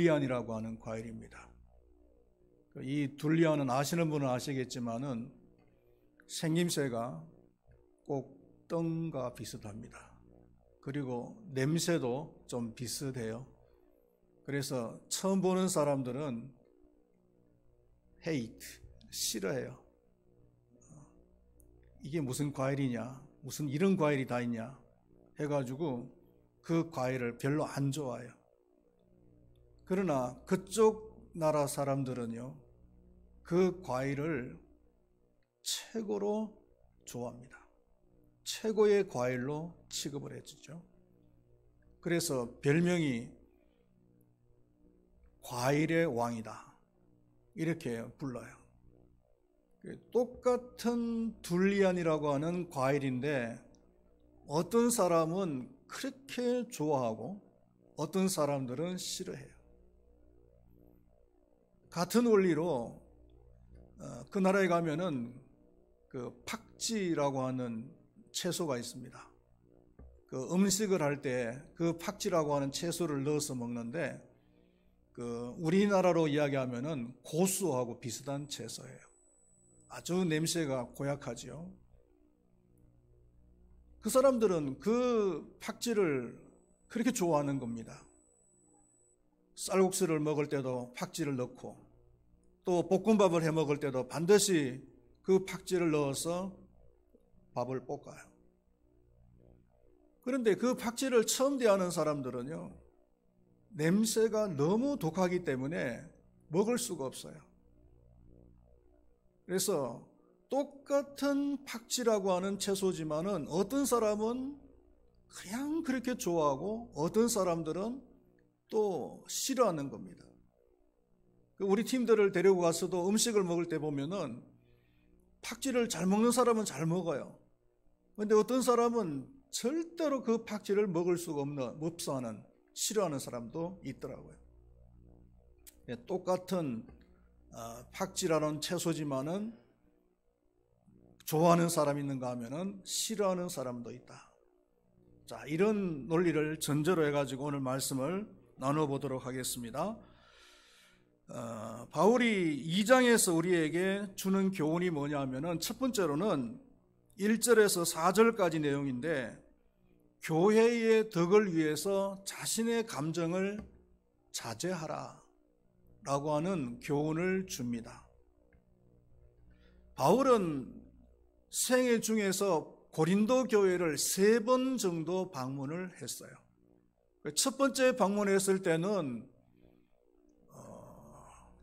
둘리안이라고 하는 과일입니다. 이 둘리안은 아시는 분은 아시겠지만은 생김새가 꼭 똥과 비슷합니다. 그리고 냄새도 좀 비슷해요. 그래서 처음 보는 사람들은 hate, 싫어해요. 이게 무슨 과일이냐, 무슨 이런 과일이 다 있냐 해가지고 그 과일을 별로 안 좋아해요. 그러나 그쪽 나라 사람들은요, 그 과일을 최고로 좋아합니다. 최고의 과일로 취급을 해주죠. 그래서 별명이 과일의 왕이다, 이렇게 불러요. 똑같은 둘리안이라고 하는 과일인데 어떤 사람은 그렇게 좋아하고 어떤 사람들은 싫어해요. 같은 원리로 그 나라에 가면은 그 팍지라고 하는 채소가 있습니다. 그 음식을 할 때 그 팍지라고 하는 채소를 넣어서 먹는데 그 우리나라로 이야기하면은 고수하고 비슷한 채소예요. 아주 냄새가 고약하죠. 그 사람들은 그 팍지를 그렇게 좋아하는 겁니다. 쌀국수를 먹을 때도 팍지를 넣고 또 볶음밥을 해 먹을 때도 반드시 그 팍지를 넣어서 밥을 볶아요. 그런데 그 팍지를 처음 대하는 사람들은요, 냄새가 너무 독하기 때문에 먹을 수가 없어요. 그래서 똑같은 팍지라고 하는 채소지만은 어떤 사람은 그냥 그렇게 좋아하고 어떤 사람들은 또 싫어하는 겁니다. 우리 팀들을 데리고 가서도 음식을 먹을 때 보면은 팍지를 잘 먹는 사람은 잘 먹어요. 그런데 어떤 사람은 절대로 그 팍지를 먹을 수가 없는, 몹사하는, 싫어하는 사람도 있더라고요. 똑같은 팍지라는 채소지만은 좋아하는 사람이 있는가 하면은 싫어하는 사람도 있다. 자, 이런 논리를 전제로 해가지고 오늘 말씀을 나눠보도록 하겠습니다. 바울이 2장에서 우리에게 주는 교훈이 뭐냐 하면은 첫 번째로는 1절에서 4절까지 내용인데, 교회의 덕을 위해서 자신의 감정을 자제하라 라고 하는 교훈을 줍니다. 바울은 생애 중에서 고린도 교회를 3번 정도 방문을 했어요. 첫 번째 방문했을 때는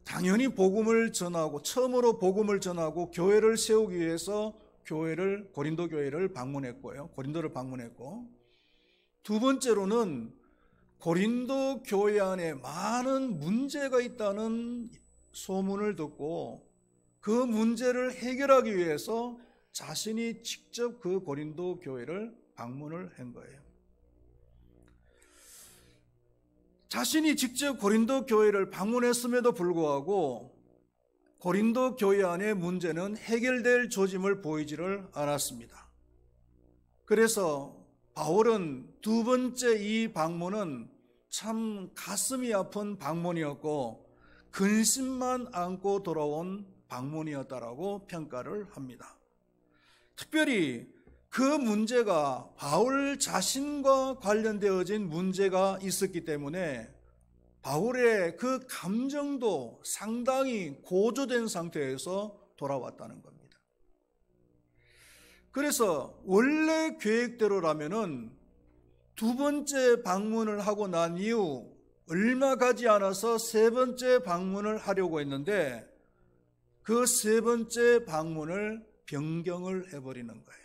당연히 복음을 전하고, 처음으로 복음을 전하고 교회를 세우기 위해서 고린도 교회를 방문했고요. 고린도를 방문했고, 두 번째로는 고린도 교회 안에 많은 문제가 있다는 소문을 듣고 그 문제를 해결하기 위해서 자신이 직접 그 고린도 교회를 방문을 한 거예요. 자신이 직접 고린도 교회를 방문했음에도 불구하고 고린도 교회 안의 문제는 해결될 조짐을 보이지를 않았습니다. 그래서 바울은 두 번째 이 방문은 참 가슴이 아픈 방문이었고 근심만 안고 돌아온 방문이었다라고 평가를 합니다. 특별히 그 문제가 바울 자신과 관련되어진 문제가 있었기 때문에 바울의 그 감정도 상당히 고조된 상태에서 돌아왔다는 겁니다. 그래서 원래 계획대로라면은 두 번째 방문을 하고 난 이후 얼마 가지 않아서 세 번째 방문을 하려고 했는데 그 세 번째 방문을 변경을 해버리는 거예요.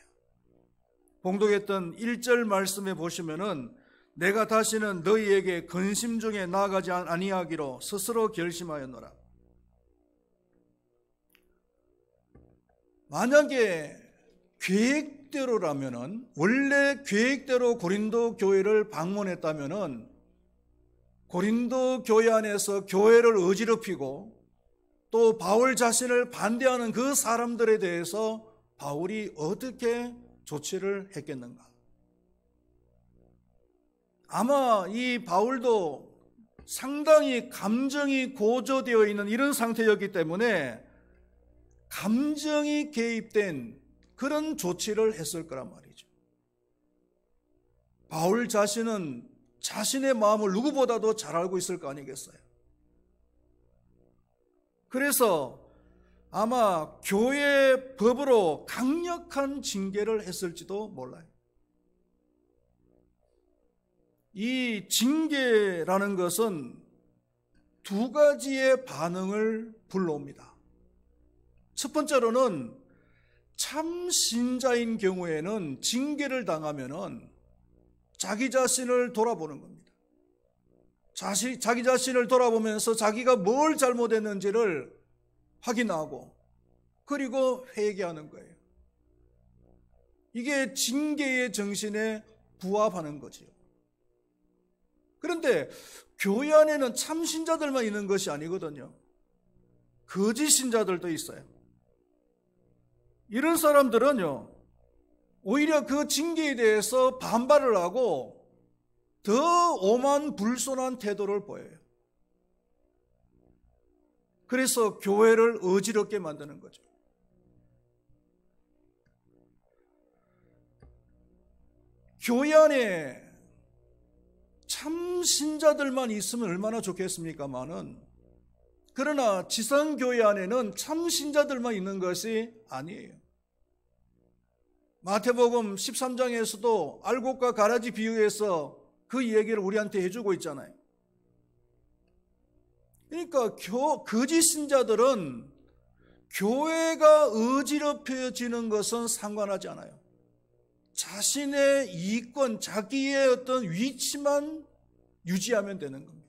봉독했던 1절 말씀에 보시면은 내가 다시는 너희에게 근심 중에 나아가지 아니하기로 스스로 결심하였노라. 만약에 계획대로라면은, 원래 계획대로 고린도 교회를 방문했다면은 고린도 교회 안에서 교회를 어지럽히고 또 바울 자신을 반대하는 그 사람들에 대해서 바울이 어떻게 조치를 했겠는가? 아마 이 바울도 상당히 감정이 고조되어 있는 이런 상태였기 때문에 감정이 개입된 그런 조치를 했을 거란 말이죠. 바울 자신은 자신의 마음을 누구보다도 잘 알고 있을 거 아니겠어요? 그래서 아마 교회 법으로 강력한 징계를 했을지도 몰라요. 이 징계라는 것은 두 가지의 반응을 불러옵니다. 첫 번째로는 참 신자인 경우에는 징계를 당하면은 자기 자신을 돌아보는 겁니다. 자기 자신을 돌아보면서 자기가 뭘 잘못했는지를 확인하고 그리고 회개하는 거예요. 이게 징계의 정신에 부합하는 거지요. 그런데 교회 안에는 참 신자들만 있는 것이 아니거든요. 거짓 신자들도 있어요. 이런 사람들은요, 오히려 그 징계에 대해서 반발을 하고 더 오만불손한 태도를 보여요. 그래서 교회를 어지럽게 만드는 거죠. 교회 안에 참 신자들만 있으면 얼마나 좋겠습니까마는, 그러나 지상교회 안에는 참 신자들만 있는 것이 아니에요. 마태복음 13장에서도 알곡과 가라지 비유해서 그 얘기를 우리한테 해주고 있잖아요. 그러니까 거짓 신자들은 교회가 어지럽혀지는 것은 상관하지 않아요. 자신의 이권, 자기의 어떤 위치만 유지하면 되는 겁니다.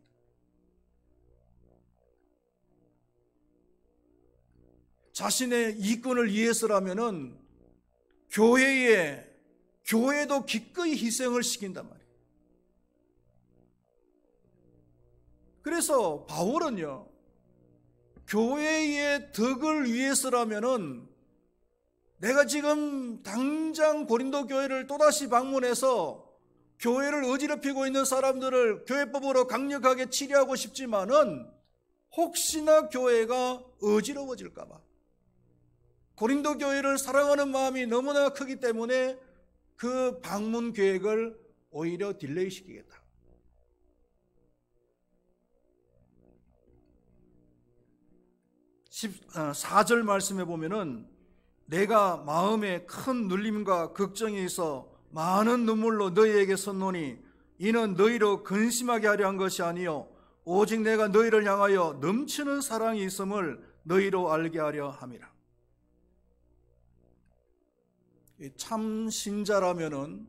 자신의 이권을 위해서라면은 교회도 기꺼이 희생을 시킨단 말이에요. 그래서 바울은요, 교회의 덕을 위해서라면은 내가 지금 당장 고린도 교회를 또다시 방문해서 교회를 어지럽히고 있는 사람들을 교회법으로 강력하게 치료하고 싶지만은 혹시나 교회가 어지러워질까 봐, 고린도 교회를 사랑하는 마음이 너무나 크기 때문에 그 방문 계획을 오히려 딜레이 시키겠다. 4절 말씀해 보면은 내가 마음에 큰 눌림과 걱정이 있어 많은 눈물로 너희에게 섰노니 이는 너희로 근심하게 하려 한 것이 아니요 오직 내가 너희를 향하여 넘치는 사랑이 있음을 너희로 알게 하려 함이라. 참 신자라면은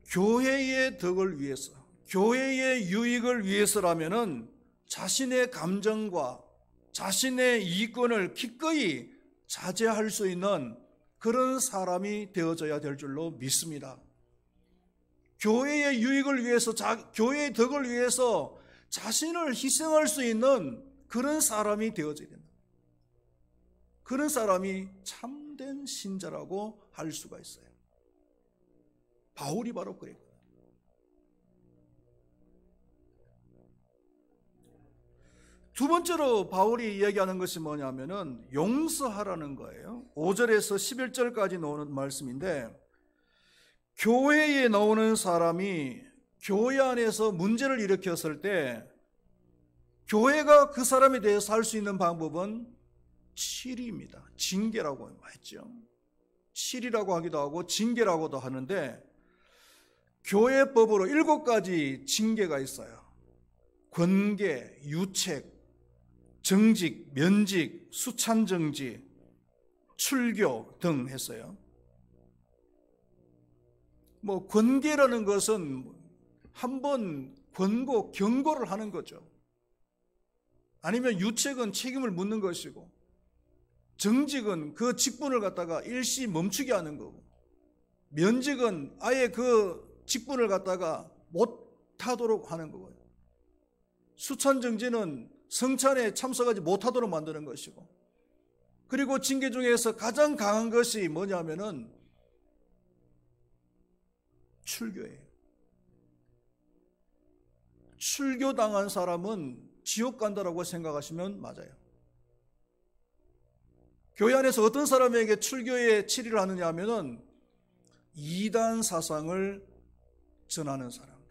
교회의 덕을 위해서, 교회의 유익을 위해서라면은 자신의 감정과 자신의 이권을 기꺼이 자제할 수 있는 그런 사람이 되어져야 될 줄로 믿습니다. 교회의 유익을 위해서, 교회의 덕을 위해서 자신을 희생할 수 있는 그런 사람이 되어져야 된다. 그런 사람이 참된 신자라고 할 수가 있어요. 바울이 바로 그랬거든요. 두 번째로 바울이 이야기하는 것이 뭐냐면은 용서하라는 거예요. 5절에서 11절까지 나오는 말씀인데, 교회에 나오는 사람이 교회 안에서 문제를 일으켰을 때 교회가 그 사람에 대해서 할 수 있는 방법은 치리입니다. 징계라고 했죠. 치리라고 하기도 하고 징계라고도 하는데, 교회법으로 7가지 징계가 있어요. 권계, 유책, 정직, 면직, 수찬정지, 출교 등 했어요. 권계라는 것은 한번 경고를 하는 거죠. 아니면 유책은 책임을 묻는 것이고, 정직은 그 직분을 갖다가 일시 멈추게 하는 거고, 면직은 아예 그 직분을 갖다가 못하도록 하는 거고요. 수찬정지는 성찬에 참석하지 못하도록 만드는 것이고, 그리고 징계 중에서 가장 강한 것이 뭐냐면은 출교예요. 출교당한 사람은 지옥 간다라고 생각하시면 맞아요. 교회 안에서 어떤 사람에게 출교에 치리를 하느냐 하면은 이단 사상을 전하는 사람들,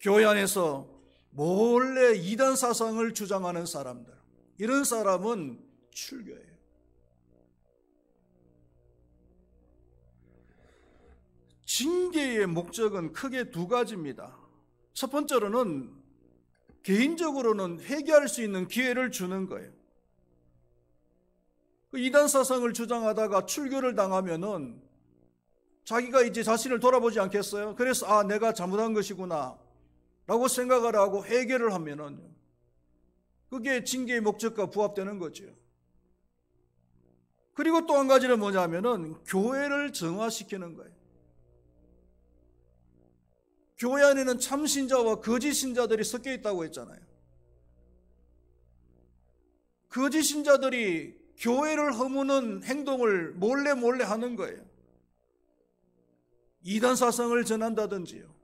교회 안에서 몰래 이단 사상을 주장하는 사람들, 이런 사람은 출교예요. 징계의 목적은 크게 두 가지입니다. 첫 번째로는 개인적으로는 회개할 수 있는 기회를 주는 거예요. 이단 사상을 주장하다가 출교를 당하면은 자기가 이제 자신을 돌아보지 않겠어요? 그래서 내가 잘못한 것이구나 라고 생각을 하고 회개를 하면은 그게 징계의 목적과 부합되는 거죠. 그리고 또 한 가지는 뭐냐면은 교회를 정화시키는 거예요. 교회 안에는 참신자와 거짓 신자들이 섞여 있다고 했잖아요. 거짓 신자들이 교회를 허무는 행동을 몰래 하는 거예요. 이단 사상을 전한다든지요.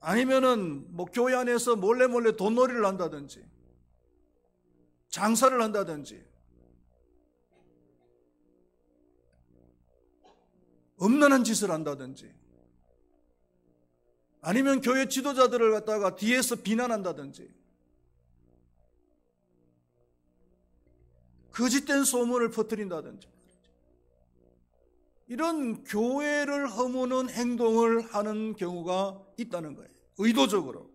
아니면은 교회 안에서 몰래 돈놀이를 한다든지, 장사를 한다든지, 엄란한 짓을 한다든지, 아니면 교회 지도자들을 갖다가 뒤에서 비난한다든지, 거짓된 소문을 퍼뜨린다든지, 이런 교회를 허무는 행동을 하는 경우가 있다는 거예요. 의도적으로.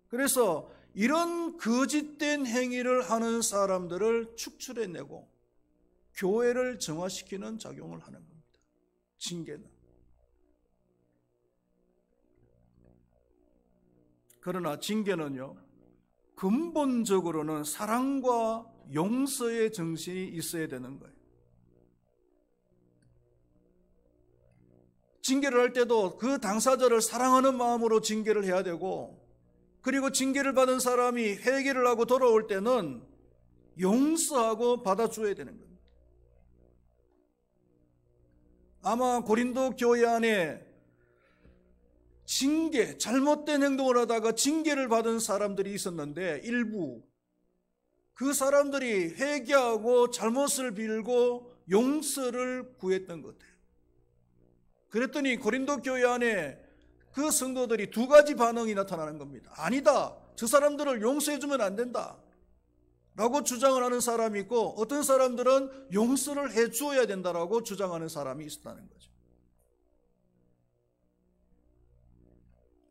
그래서 이런 거짓된 행위를 하는 사람들을 축출해내고 교회를 정화시키는 작용을 하는 겁니다. 징계는. 그러나 징계는요, 근본적으로는 사랑과 용서의 정신이 있어야 되는 거예요. 징계를 할 때도 그 당사자를 사랑하는 마음으로 징계를 해야 되고, 그리고 징계를 받은 사람이 회개를 하고 돌아올 때는 용서하고 받아줘야 되는 겁니다. 아마 고린도 교회 안에 징계, 잘못된 행동을 하다가 징계를 받은 사람들이 있었는데 일부 그 사람들이 회개하고 잘못을 빌고 용서를 구했던 것 같아요. 그랬더니 고린도 교회 안에 그 성도들이 두 가지 반응이 나타나는 겁니다. 아니다, 저 사람들을 용서해주면 안 된다 라고 주장을 하는 사람이 있고, 어떤 사람들은 용서를 해주어야 된다라고 주장하는 사람이 있었다는 거죠.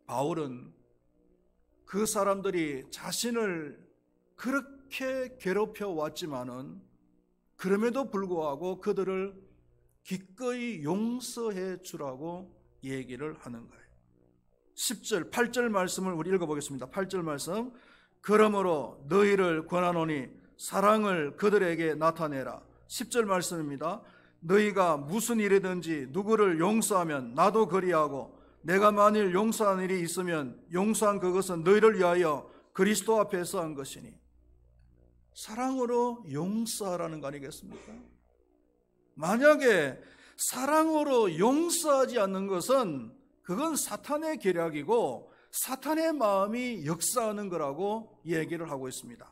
바울은 그 사람들이 자신을 그렇게 괴롭혀 왔지만은 그럼에도 불구하고 그들을 기꺼이 용서해 주라고 얘기를 하는 거예요. 10절, 8절 말씀을 우리 읽어보겠습니다. 8절 말씀. 그러므로 너희를 권하노니 사랑을 그들에게 나타내라. 10절 말씀입니다. 너희가 무슨 일이든지 누구를 용서하면 나도 그리하고, 내가 만일 용서한 일이 있으면 용서한 그것은 너희를 위하여 그리스도 앞에서 한 것이니. 사랑으로 용서하라는 거 아니겠습니까? 만약에 사랑으로 용서하지 않는 것은 그건 사탄의 계략이고 사탄의 마음이 역사하는 거라고 얘기를 하고 있습니다.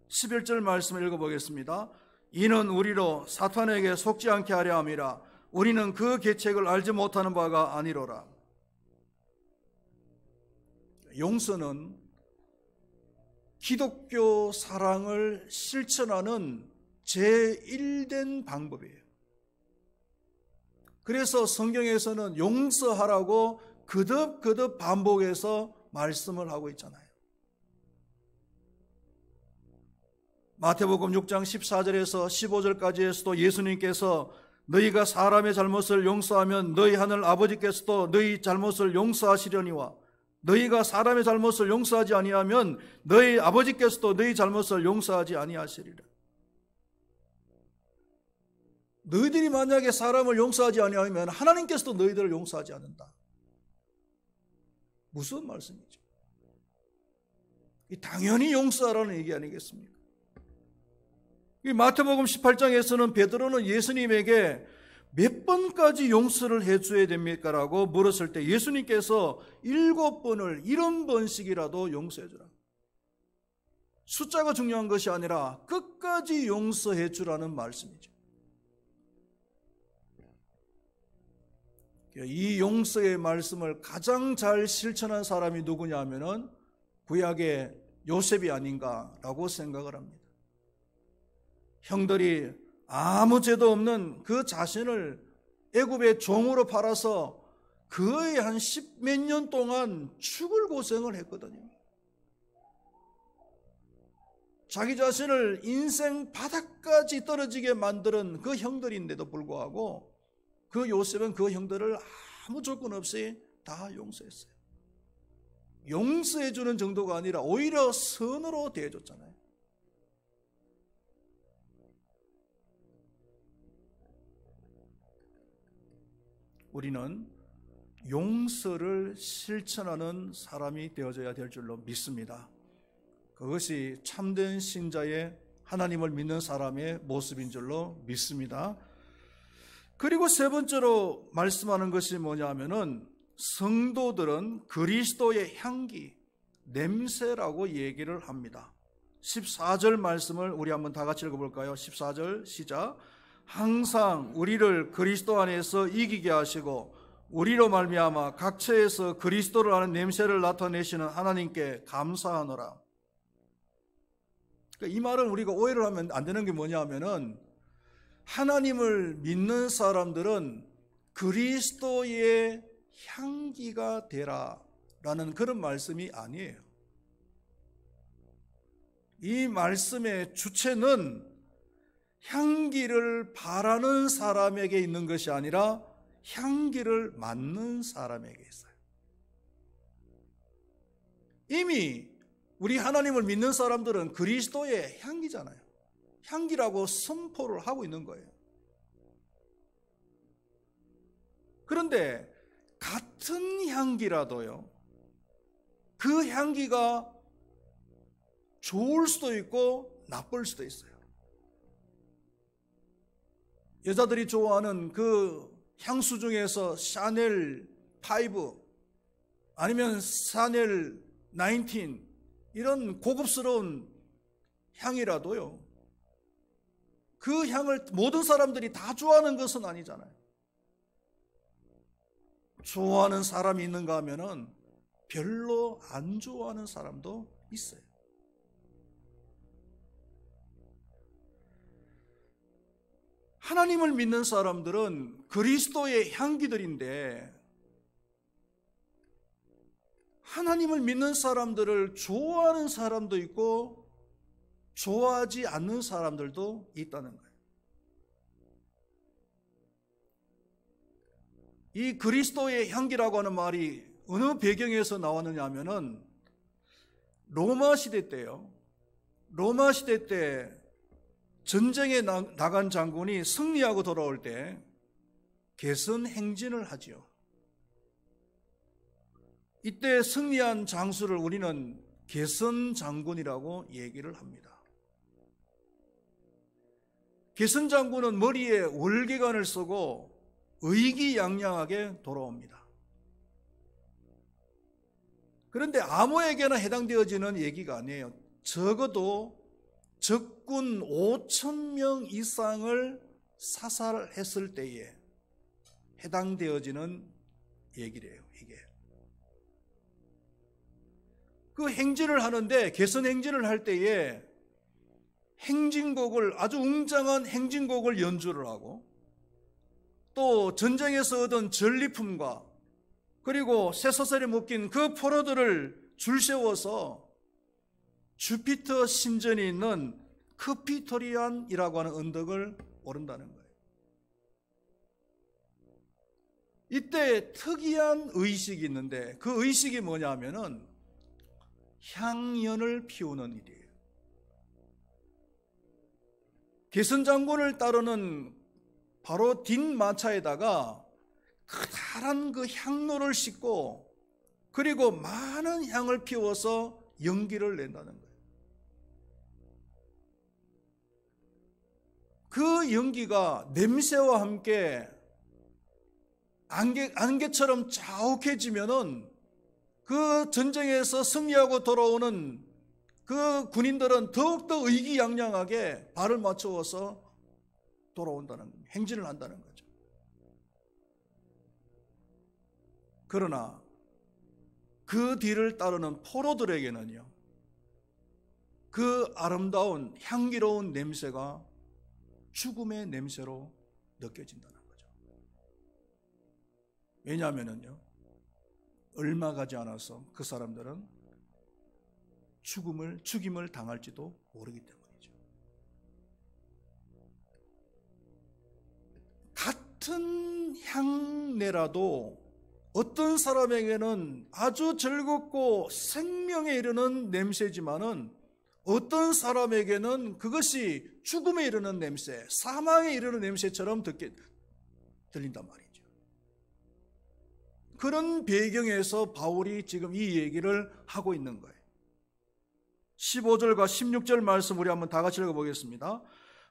11절 말씀을 읽어보겠습니다. 이는 우리로 사탄에게 속지 않게 하려 함이라. 우리는 그 계책을 알지 못하는 바가 아니로라. 용서는 기독교 사랑을 실천하는 제1된 방법이에요. 그래서 성경에서는 용서하라고 거듭 반복해서 말씀을 하고 있잖아요. 마태복음 6장 14절에서 15절까지에서도 예수님께서 너희가 사람의 잘못을 용서하면 너희 하늘 아버지께서도 너희 잘못을 용서하시려니와 너희가 사람의 잘못을 용서하지 아니하면 너희 아버지께서도 너희 잘못을 용서하지 아니하시리라. 너희들이 만약에 사람을 용서하지 아니하면 하나님께서도 너희들을 용서하지 않는다. 무슨 말씀이죠? 당연히 용서하라는 얘기 아니겠습니까? 이 마태복음 18장에서는 베드로는 예수님에게 몇 번까지 용서를 해줘야 됩니까? 라고 물었을 때 예수님께서 7번을 70번씩이라도 용서해 주라. 숫자가 중요한 것이 아니라 끝까지 용서해 주라는 말씀이죠. 이 용서의 말씀을 가장 잘 실천한 사람이 누구냐 하면은 구약의 요셉이 아닌가라고 생각을 합니다. 형들이 아무 죄도 없는 그 자신을 애굽의 종으로 팔아서 거의 한 10몇 년 동안 죽을 고생을 했거든요. 자기 자신을 인생 바닥까지 떨어지게 만드는 그 형들인데도 불구하고 그 요셉은 그 형들을 아무 조건 없이 다 용서했어요. 용서해 주는 정도가 아니라 오히려 선으로 대해줬잖아요. 우리는 용서를 실천하는 사람이 되어져야 될 줄로 믿습니다. 그것이 참된 신자의 하나님을 믿는 사람의 모습인 줄로 믿습니다. 그리고 세 번째로 말씀하는 것이 뭐냐면은 성도들은 그리스도의 향기, 냄새라고 얘기를 합니다. 14절 말씀을 우리 한번 다 같이 읽어볼까요? 14절 시작. 항상 우리를 그리스도 안에서 이기게 하시고 우리로 말미암아 각처에서 그리스도를 아는 냄새를 나타내시는 하나님께 감사하노라. 그러니까 이 말은 우리가 오해를 하면 안 되는 게 뭐냐 하면은 하나님을 믿는 사람들은 그리스도의 향기가 되라 라는 그런 말씀이 아니에요. 이 말씀의 주체는 향기를 바라는 사람에게 있는 것이 아니라 향기를 맡는 사람에게 있어요. 이미 우리 하나님을 믿는 사람들은 그리스도의 향기잖아요. 향기라고 선포를 하고 있는 거예요. 그런데 같은 향기라도요, 그 향기가 좋을 수도 있고 나쁠 수도 있어요. 여자들이 좋아하는 그 향수 중에서 샤넬 5 아니면 샤넬 19 이런 고급스러운 향이라도요, 그 향을 모든 사람들이 다 좋아하는 것은 아니잖아요. 좋아하는 사람이 있는가 하면은 별로 안 좋아하는 사람도 있어요. 하나님을 믿는 사람들은 그리스도의 향기들인데 하나님을 믿는 사람들을 좋아하는 사람도 있고 좋아하지 않는 사람들도 있다는 거예요. 이 그리스도의 향기라고 하는 말이 어느 배경에서 나왔느냐 하면은 로마 시대 때요. 로마 시대 때 전쟁에 나간 장군이 승리하고 돌아올 때 개선 행진을 하지요. 이때 승리한 장수를 우리는 개선 장군이라고 얘기를 합니다. 개선 장군은 머리에 월계관을 쓰고 의기양양하게 돌아옵니다. 그런데 아무에게나 해당되어지는 얘기가 아니에요. 적어도 적군 5,000명 이상을 사살했을 때에 해당되어지는 얘기래요. 이게 그 행진을 하는데 개선 행진을 할 때에 행진곡을 아주 웅장한 행진곡을 연주를 하고 또 전쟁에서 얻은 전리품과 그리고 쇠사슬에 묶인 그 포로들을 줄 세워서 주피터 신전이 있는 크피토리안이라고 하는 언덕을 오른다는 거예요. 이때 특이한 의식이 있는데 그 의식이 뭐냐 하면은 향연을 피우는 일이에요. 개선 장군을 따르는 바로 뒷마차에다가 커다란 그 향로를 싣고 그리고 많은 향을 피워서 연기를 낸다는 거예요. 그 연기가 냄새와 함께 안개처럼 자욱해지면은 그 전쟁에서 승리하고 돌아오는 그 군인들은 더욱더 의기양양하게 발을 맞추어서 돌아온다는 겁니다. 행진을 한다는 거죠. 그러나 그 뒤를 따르는 포로들에게는요, 그 아름다운 향기로운 냄새가 죽음의 냄새로 느껴진다는 거죠. 왜냐하면요, 얼마 가지 않아서 그 사람들은 죽임을 당할지도 모르기 때문이죠. 같은 향내라도 어떤 사람에게는 아주 즐겁고 생명에 이르는 냄새지만은 어떤 사람에게는 그것이 죽음에 이르는 냄새, 사망에 이르는 냄새처럼 들린단 말이죠. 그런 배경에서 바울이 지금 이 얘기를 하고 있는 거예요. 15절과 16절 말씀 우리 한번 다 같이 읽어보겠습니다.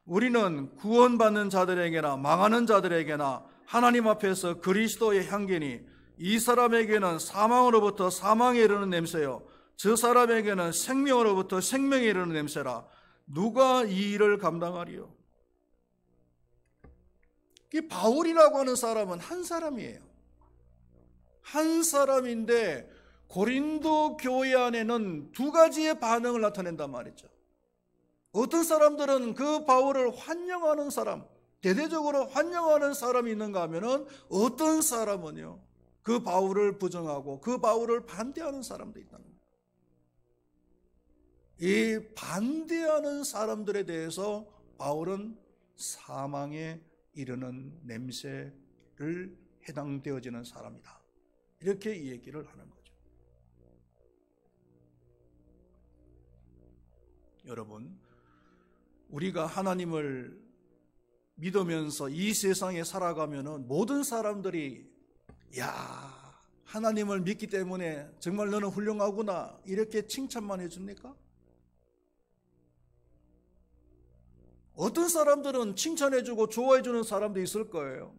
우리는 구원받는 자들에게나 망하는 자들에게나 하나님 앞에서 그리스도의 향기니 이 사람에게는 사망으로부터 사망에 이르는 냄새요 저 사람에게는 생명으로부터 생명에 이르는 냄새라. 누가 이 일을 감당하리요? 이 바울이라고 하는 사람은 한 사람이에요. 한 사람인데 고린도 교회 안에는 두 가지의 반응을 나타낸단 말이죠. 어떤 사람들은 그 바울을 환영하는 사람, 대대적으로 환영하는 사람이 있는가 하면은 어떤 사람은요, 그 바울을 부정하고 그 바울을 반대하는 사람도 있다는 거예요. 이 반대하는 사람들에 대해서 바울은 사망에 이르는 냄새를 해당되어지는 사람이다, 이렇게 이 얘기를 하는 거죠. 여러분, 우리가 하나님을 믿으면서 이 세상에 살아가면은 모든 사람들이 야, 하나님을 믿기 때문에 정말 너는 훌륭하구나, 이렇게 칭찬만 해줍니까? 어떤 사람들은 칭찬해주고 좋아해주는 사람도 있을 거예요.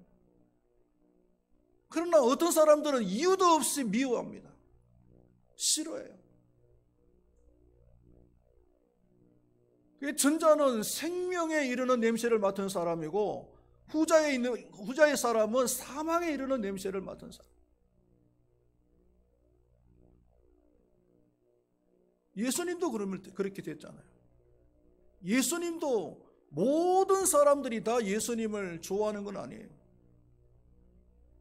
그러나 어떤 사람들은 이유도 없이 미워합니다. 싫어해요. 전자는 생명에 이르는 냄새를 맡은 사람이고 후자의 사람은 사망에 이르는 냄새를 맡은 사람. 예수님도 그렇게 됐잖아요. 예수님도 모든 사람들이 다 예수님을 좋아하는 건 아니에요.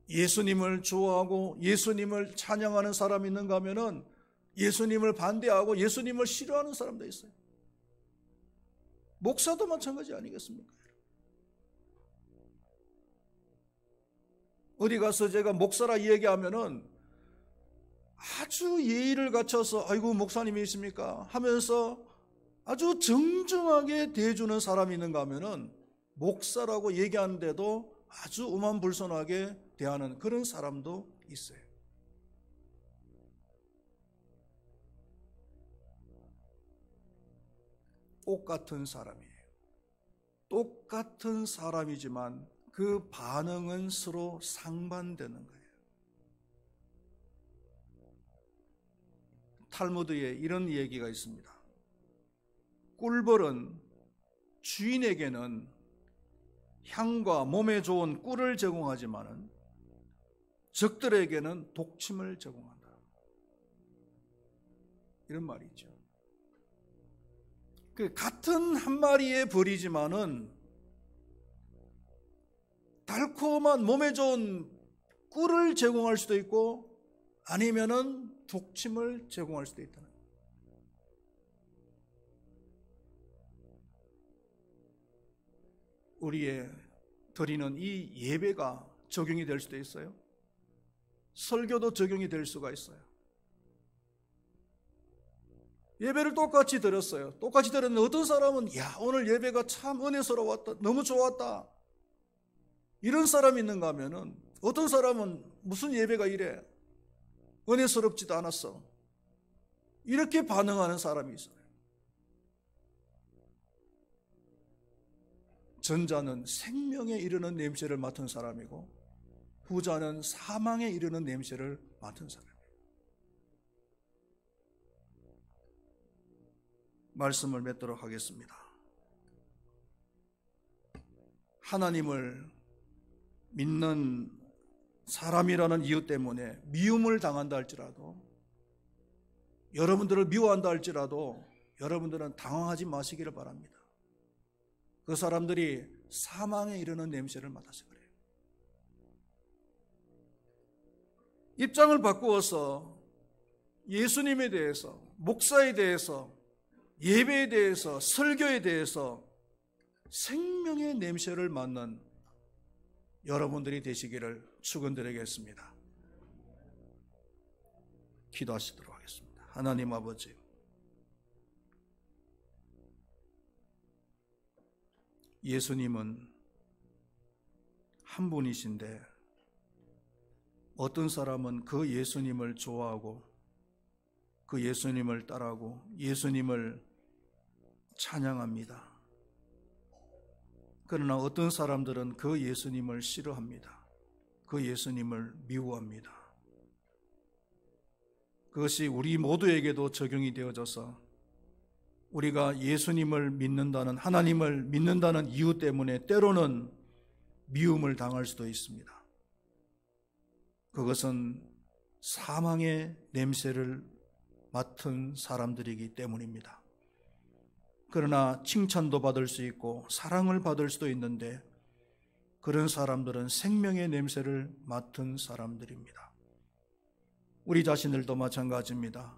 예수님을 좋아하고 예수님을 찬양하는 사람이 있는가 하면은 예수님을 반대하고 예수님을 싫어하는 사람도 있어요. 목사도 마찬가지 아니겠습니까? 어디 가서 제가 목사라 얘기하면은 아주 예의를 갖춰서 아이고 목사님이십니까 하면서 아주 정중하게 대해주는 사람이 있는가 하면은 목사라고 얘기하는데도 아주 오만불손하게 대하는 그런 사람도 있어요. 똑같은 사람이에요. 똑같은 사람이지만 그 반응은 서로 상반되는 거예요. 탈무드에 이런 얘기가 있습니다. 꿀벌은 주인에게는 향과 몸에 좋은 꿀을 제공하지만 적들에게는 독침을 제공한다, 이런 말이 있죠. 같은 한 마리의 벌이지만은 달콤한 몸에 좋은 꿀을 제공할 수도 있고 아니면은 독침을 제공할 수도 있다는 거예요. 우리의 드리는 이 예배가 적용이 될 수도 있어요. 설교도 적용이 될 수가 있어요. 예배를 똑같이 드렸어요. 똑같이 드렸는데 어떤 사람은 야, 오늘 예배가 참 은혜스러웠다, 너무 좋았다, 이런 사람이 있는가 하면은 어떤 사람은 무슨 예배가 이래, 은혜스럽지도 않았어, 이렇게 반응하는 사람이 있어요. 전자는 생명에 이르는 냄새를 맡은 사람이고 후자는 사망에 이르는 냄새를 맡은 사람이에요. 말씀을 맺도록 하겠습니다. 하나님을 믿는 사람이라는 이유 때문에 미움을 당한다 할지라도, 여러분들을 미워한다 할지라도 여러분들은 당황하지 마시기를 바랍니다. 그 사람들이 사망에 이르는 냄새를 맡아서 그래요. 입장을 바꾸어서 예수님에 대해서, 목사에 대해서, 예배에 대해서, 설교에 대해서 생명의 냄새를 맡는 여러분들이 되시기를 축원드리겠습니다. 기도하시도록 하겠습니다. 하나님 아버지, 예수님은 한 분이신데 어떤 사람은 그 예수님을 좋아하고 그 예수님을 따라하고 예수님을 찬양합니다. 그러나 어떤 사람들은 그 예수님을 싫어합니다. 그 예수님을 미워합니다. 그것이 우리 모두에게도 적용이 되어져서 우리가 예수님을 믿는다는, 하나님을 믿는다는 이유 때문에 때로는 미움을 당할 수도 있습니다. 그것은 사망의 냄새를 맡은 사람들이기 때문입니다. 그러나 칭찬도 받을 수 있고 사랑을 받을 수도 있는데 그런 사람들은 생명의 냄새를 맡은 사람들입니다. 우리 자신들도 마찬가지입니다.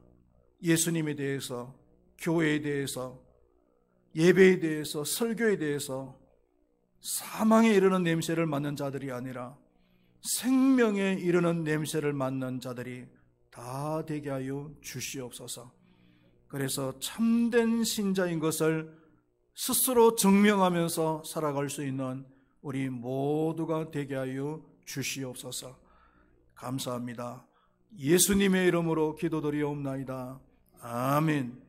예수님에 대해서, 교회에 대해서, 예배에 대해서, 설교에 대해서 사망에 이르는 냄새를 맡는 자들이 아니라 생명에 이르는 냄새를 맡는 자들이 다 되게 하여 주시옵소서. 그래서 참된 신자인 것을 스스로 증명하면서 살아갈 수 있는 우리 모두가 되게 하여 주시옵소서. 감사합니다. 예수님의 이름으로 기도드리옵나이다. 아멘.